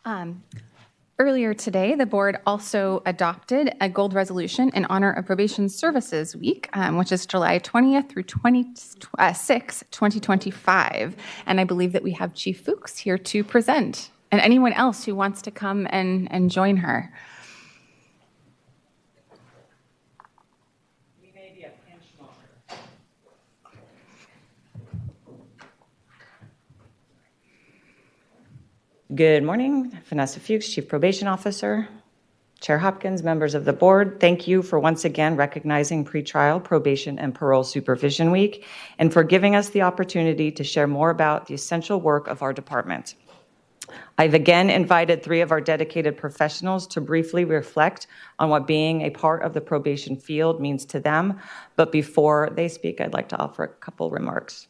Um, Earlier today, the board also adopted a gold resolution in honor of Probation Services Week, which is July 20th through 26th, 2025. And I believe that we have Chief Fuchs here to present, and anyone else who wants to come and join her. We may be a pinch smaller. Good morning, Vanessa Fuchs, Chief Probation Officer. Chair Hopkins, members of the board, thank you for once again recognizing Pretrial, Probation, and Parole Supervision Week and for giving us the opportunity to share more about the essential work of our department. I've again invited 3 of our dedicated professionals to briefly reflect on what being a part of the probation field means to them, but before they speak, I'd like to offer a couple remarks.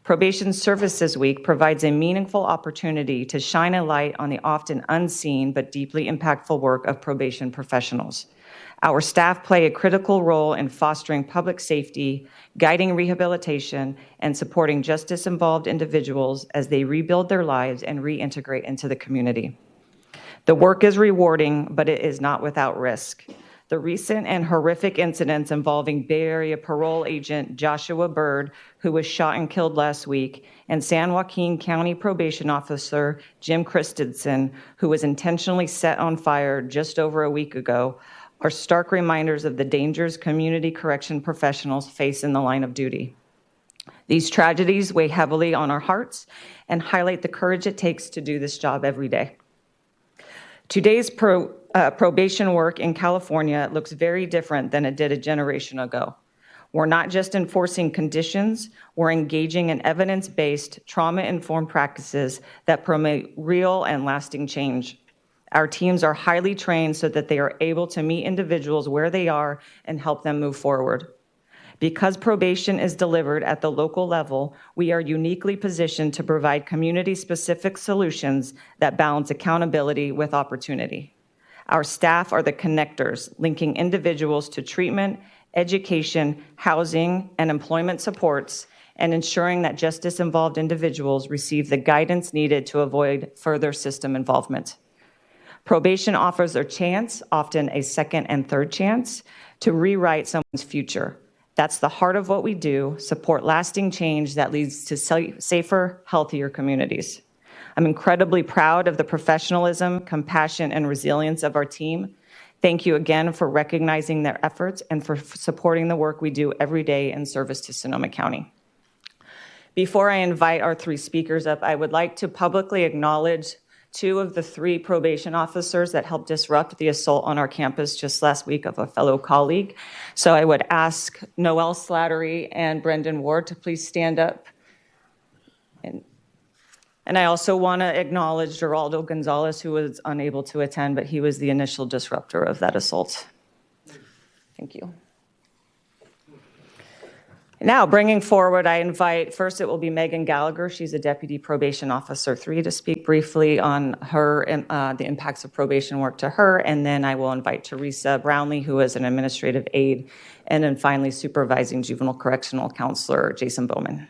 Probation Services Week provides a meaningful opportunity to shine a light on the often unseen but deeply impactful work of probation professionals. Our staff play a critical role in fostering public safety, guiding rehabilitation, and supporting justice-involved individuals as they rebuild their lives and reintegrate into the community. The work is rewarding, but it is not without risk. The recent and horrific incidents involving Bay Area parole agent Joshua Bird, who was shot and killed last week, and San Joaquin County probation officer Jim Christensen, who was intentionally set on fire just over a week ago, are stark reminders of the dangers community correction professionals face in the line of duty. These tragedies weigh heavily on our hearts and highlight the courage it takes to do this job every day. Today's probation work in California looks very different than it did a generation ago. We're not just enforcing conditions, we're engaging in evidence-based, trauma-informed practices that promote real and lasting change. Our teams are highly trained so that they are able to meet individuals where they are and help them move forward. Because probation is delivered at the local level, we are uniquely positioned to provide community-specific solutions that balance accountability with opportunity. Our staff are the connectors, linking individuals to treatment, education, housing, and employment supports, and ensuring that justice-involved individuals receive the guidance needed to avoid further system involvement. Probation offers a chance, often a second and third chance, to rewrite someone's future. That's the heart of what we do, support lasting change that leads to safer, healthier communities. I'm incredibly proud of the professionalism, compassion, and resilience of our team. Thank you again for recognizing their efforts and for supporting the work we do every day in service to Sonoma County. Before I invite our 3 speakers up, I would like to publicly acknowledge 2 of the 3 probation officers that helped disrupt the assault on our campus just last week of a fellow colleague. So I would ask Noelle Slattery and Brendan Ward to please stand up. And I also want to acknowledge Geraldo Gonzalez, who was unable to attend, but he was the initial disruptor of that assault. Thank you. Now, bringing forward, I invite, first it will be Megan Gallagher. She's a Deputy Probation Officer 3 to speak briefly on her, the impacts of probation work to her. And then I will invite Teresa Brownlee, who is an administrative aide. And then finally, Supervising Juvenile Correctional Counselor Jason Bowman.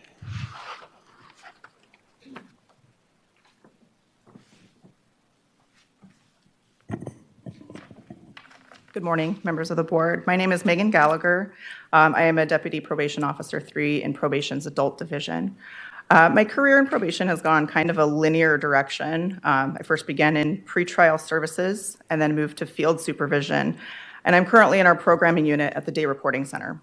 Good morning, members of the board. My name is Megan Gallagher. I am a Deputy Probation Officer 3 in Probation's Adult Division. My career in probation has gone kind of a linear direction. I first began in pretrial services and then moved to field supervision. And I'm currently in our programming unit at the Day Reporting Center.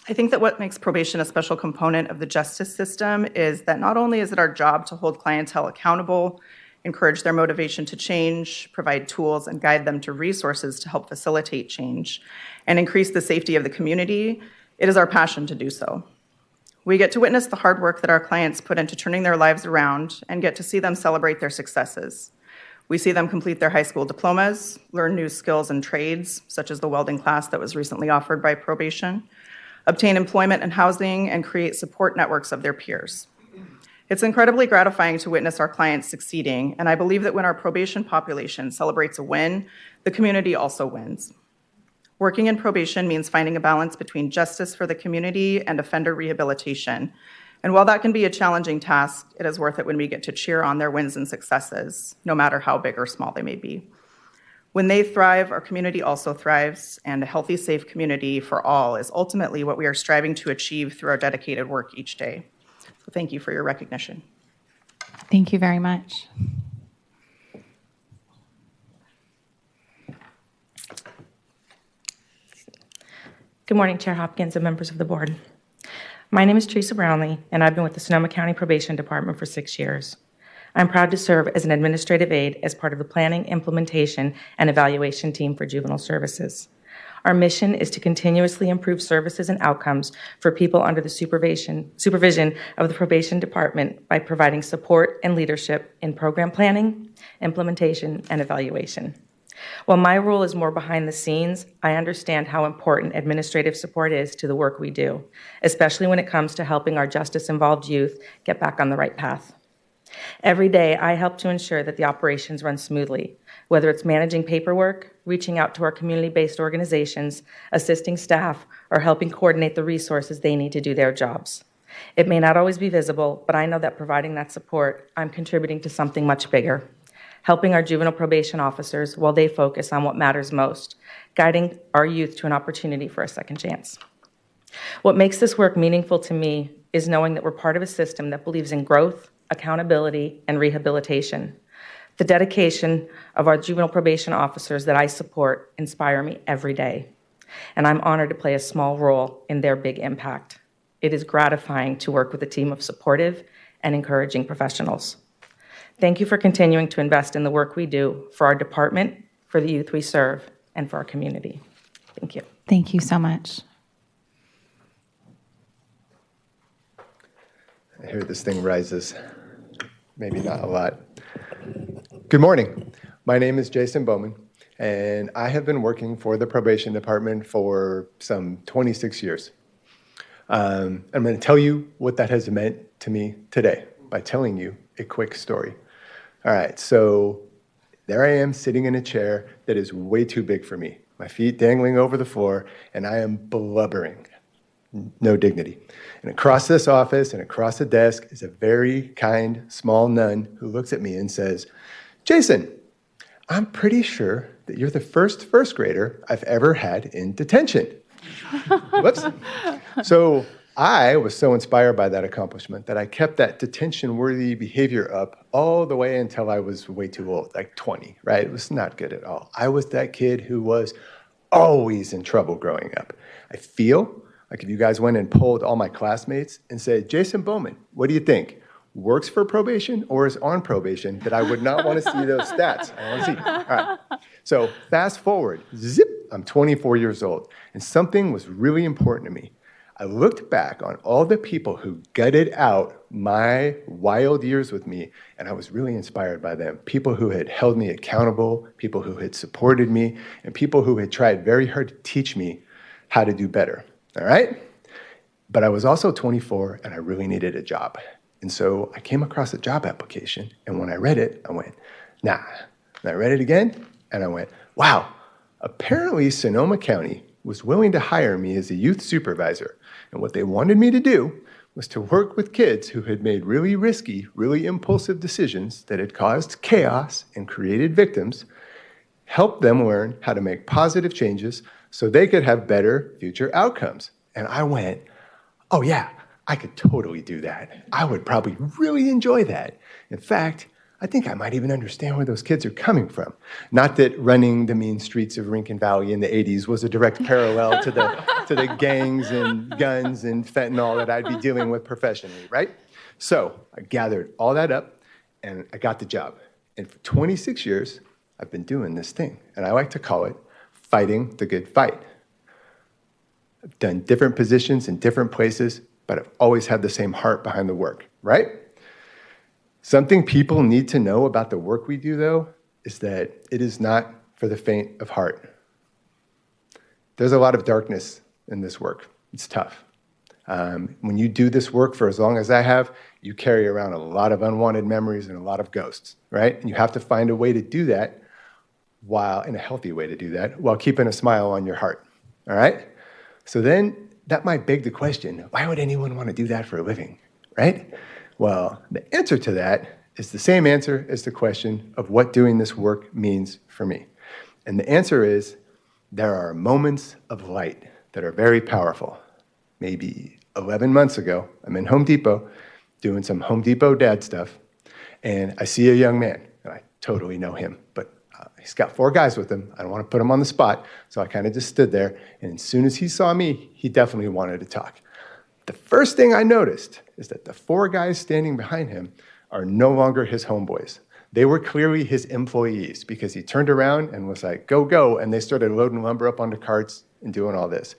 I think that what makes probation a special component of the justice system is that not only is it our job to hold clientele accountable, encourage their motivation to change, provide tools, and guide them to resources to help facilitate change, and increase the safety of the community, it is our passion to do so. We get to witness the hard work that our clients put into turning their lives around and get to see them celebrate their successes. We see them complete their high school diplomas, learn new skills and trades, such as the welding class that was recently offered by probation, obtain employment and housing, and create support networks of their peers. It's incredibly gratifying to witness our clients succeeding, and I believe that when our probation population celebrates a win, the community also wins. Working in probation means finding a balance between justice for the community and offender rehabilitation, And while that can be a challenging task, it is worth it when we get to cheer on their wins and successes, no matter how big or small they may be. When they thrive, our community also thrives, and a healthy, safe community for all is ultimately what we are striving to achieve through our dedicated work each day. So thank you for your recognition. Thank you very much. Good morning, Chair Hopkins and members of the board. My name is Teresa Brownlee, and I've been with the Sonoma County Probation Department for 6 years. I'm proud to serve as an administrative aide as part of the planning, implementation, and evaluation team for juvenile services. Our mission is to continuously improve services and outcomes for people under the supervision of the Probation Department by providing support and leadership in program planning, implementation, and evaluation. While my role is more behind the scenes, I understand how important administrative support is to the work we do, especially when it comes to helping our justice-involved youth get back on the right path. Every day, I help to ensure that the operations run smoothly, whether it's managing paperwork, reaching out to our community-based organizations, assisting staff, or helping coordinate the resources they need to do their jobs. It may not always be visible, but I know that providing that support, I'm contributing to something much bigger, helping our juvenile probation officers while they focus on what matters most, guiding our youth to an opportunity for a second chance. What makes this work meaningful to me is knowing that we're part of a system that believes in growth, accountability, and rehabilitation. The dedication of our juvenile probation officers that I support inspire me every day, and I'm honored to play a small role in their big impact. It is gratifying to work with a team of supportive and encouraging professionals. Thank you for continuing to invest in the work we do for our department, for the youth we serve, and for our community. Thank you. Thank you so much. I hear this thing rises. Maybe not a lot. Good morning. My name is Jason Bowman, and I have been working for the probation department for some 26 years. I'm going to tell you what that has meant to me today by telling you a quick story. All right, so there I am sitting in a chair that is way too big for me, my feet dangling over the floor, and I am blubbering. No dignity. And across this office and across the desk is a very kind, small nun who looks at me and says, "Jason, I'm pretty sure that you're the first grader I've ever had in detention." Whoops. So I was so inspired by that accomplishment that I kept that detention-worthy behavior up all the way until I was way too old, like 20, right? It was not good at all. I was that kid who was always in trouble growing up. I feel like if you guys went and polled all my classmates and said, "Jason Bowman, what do you think? Works for probation or is on probation?" that I would not want to see those stats. I want to see. All right. So fast forward, zip, I'm 24 years old, and something was really important to me. I looked back on all the people who gutted out my wild years with me, and I was really inspired by them. People who had held me accountable, people who had supported me, and people who had tried very hard to teach me how to do better. All right? But I was also 24, and I really needed a job. And so I came across a job application, and when I read it, I went, nah. And I read it again, and I went, wow, apparently Sonoma County was willing to hire me as a youth supervisor. And what they wanted me to do was to work with kids who had made really risky, really impulsive decisions that had caused chaos and created victims, help them learn how to make positive changes so they could have better future outcomes. And I went, oh yeah, I could totally do that. I would probably really enjoy that. In fact, I think I might even understand where those kids are coming from. Not that running the mean streets of Rincon Valley in the 80s was a direct parallel to the gangs and guns and fentanyl that I'd be dealing with professionally, right? So I gathered all that up, and I got the job. And for 26 years, I've been doing this thing, and I like to call it fighting the good fight. I've done different positions in different places, but I've always had the same heart behind the work, right? Something people need to know about the work we do, though, is that it is not for the faint of heart. There's a lot of darkness in this work. It's tough. When you do this work for as long as I have, you carry around a lot of unwanted memories and a lot of ghosts, right? And you have to find a way to do that in a healthy way to do that, while keeping a smile on your heart, all right? So then that might beg the question, why would anyone want to do that for a living, right? Well, the answer to that is the same answer as the question of what doing this work means for me. And the answer is there are moments of light that are very powerful. Maybe 11 months ago, I'm in Home Depot doing some Home Depot dad stuff, and I see a young man, and I totally know him, but he's got 4 guys with him. I don't want to put him on the spot, so I kind of just stood there, and as soon as he saw me, he definitely wanted to talk. The first thing I noticed is that the 4 guys standing behind him are no longer his homeboys. They were clearly his employees because he turned around and was like, go, go, and they started loading lumber up onto carts and doing all this.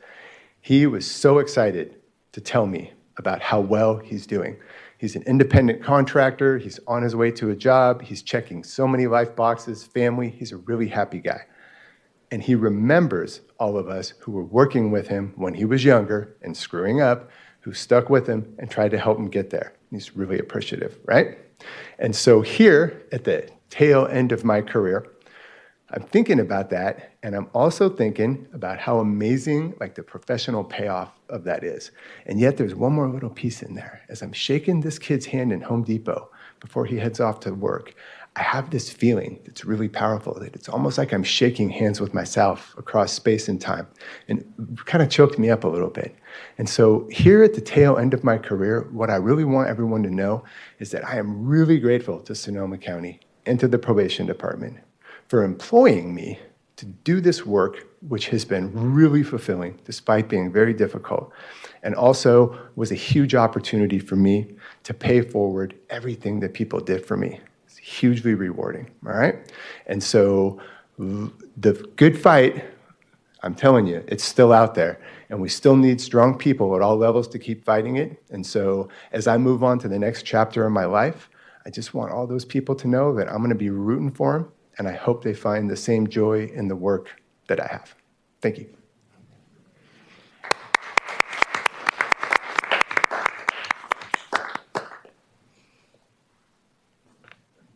He was so excited to tell me about how well he's doing. He's an independent contractor. He's on his way to a job. He's checking so many life boxes, family. He's a really happy guy. And he remembers all of us who were working with him when he was younger and screwing up, who stuck with him and tried to help him get there. He's really appreciative, right? And so here at the tail end of my career, I'm thinking about that, and I'm also thinking about how amazing like the professional payoff of that is. And yet there's one more little piece in there. As I'm shaking this kid's hand in Home Depot before he heads off to work, I have this feeling that's really powerful, that it's almost like I'm shaking hands with myself across space and time. And it kind of choked me up a little bit. And so here at the tail end of my career, what I really want everyone to know is that I am really grateful to Sonoma County and to the probation department for employing me to do this work, which has been really fulfilling despite being very difficult, and also was a huge opportunity for me to pay forward everything that people did for me. It's hugely rewarding, all right? And so the good fight, I'm telling you, it's still out there, and we still need strong people at all levels to keep fighting it. And so as I move on to the next chapter of my life, I just want all those people to know that I'm going to be rooting for them, and I hope they find the same joy in the work that I have. Thank you.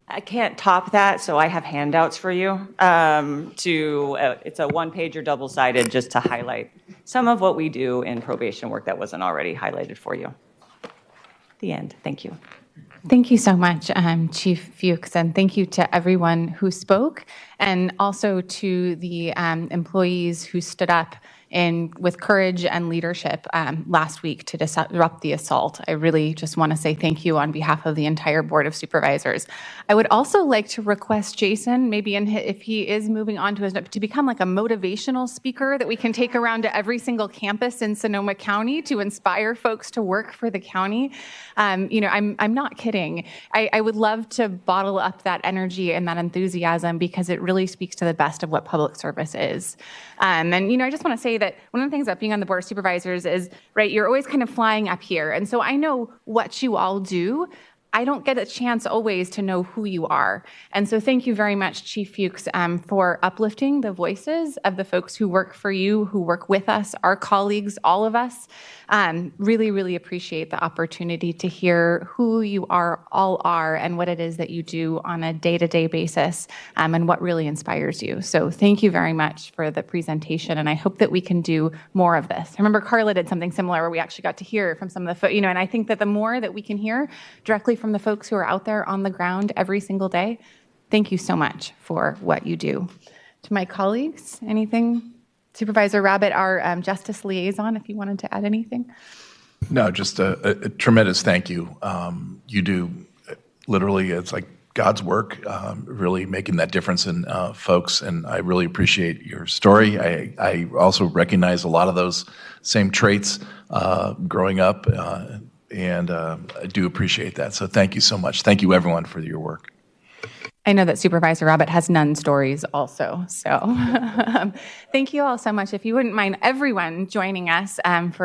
I can't top that, so I have handouts for you. It's a one-pager, double-sided, just to highlight some of what we do in probation work that wasn't already highlighted for you. The end. Thank you. Thank you so much, Chief Fuchs, and thank you to everyone who spoke, and also to the employees who stood up with courage and leadership last week to disrupt the assault. I really just want to say thank you on behalf of the entire Board of Supervisors. I would also like to request Jason, maybe if he is moving on to become like a motivational speaker that we can take around to every single campus in Sonoma County to inspire folks to work for the county. I'm not kidding. I would love to bottle up that energy and that enthusiasm because it really speaks to the best of what public service is. And I just want to say that one of the things about being on the Board of Supervisors is, right, you're always kind of flying up here. And so I know what you all do. I don't get a chance always to know who you are. And so thank you very much, Chief Fuchs, for uplifting the voices of the folks who work for you, who work with us, our colleagues, all of us. Really, really appreciate the opportunity to hear who you all are and what it is that you do on a day-to-day basis and what really inspires you. So thank you very much for the presentation, and I hope that we can do more of this. I remember Carla did something similar where we actually got to hear from some of the folks, and I think that the more that we can hear directly from the folks who are out there on the ground every single day, thank you so much for what you do. To my colleagues, anything? Supervisor Rabbit, our Justice Liaison, if you wanted to add anything. No, just a tremendous thank you. You do literally, it's like God's work, really making that difference in folks, and I really appreciate your story. I also recognize a lot of those same traits growing up, and I do appreciate that. So thank you so much. Thank you, everyone, for your work. I know that Supervisor Rabbit has none stories also. So thank you all so much. If you wouldn't mind everyone joining us for